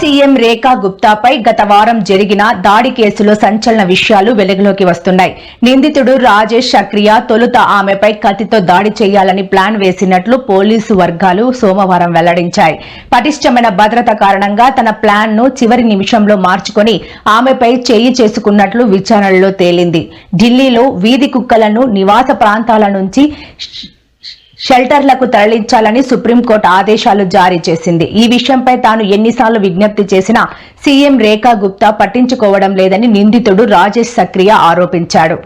CM రేఖా గుప్తాపై గత వారం జరిగిన దాడి కేసులో సంచలన విషయాలు వెలుగులోకి వస్తున్నాయి. నిందితుడు రాజేష్ సక్రియా తొలుత ఆమెపై కత్తితో దాడి చేయాలని ప్లాన్ వేసినట్లు పోలీసు వర్గాలు సోమవారం వెల్లడించాయి. పటిష్టమైన భద్రత కారణంగా తన ప్లాన్ ను చివరి నిమిషంలో మార్చుకుని ఆమెపై చేయి చేసుకున్నట్లు విచారణలో తేలింది. ఢిల్లీలో వీధి కుక్కలను నివాస ప్రాంతాల నుంచి షెల్టర్లకు తరలించాలని సుప్రీంకోర్టు ఆదేశాలు జారీ చేసింది. ఈ విషయంపై తాను ఎన్నిసార్లు విజ్ఞప్తి చేసినా సీఎం రేఖా గుప్తా పట్టించుకోవడం లేదని నిందితుడు రాజేష్ సక్రియా ఆరోపించాడు.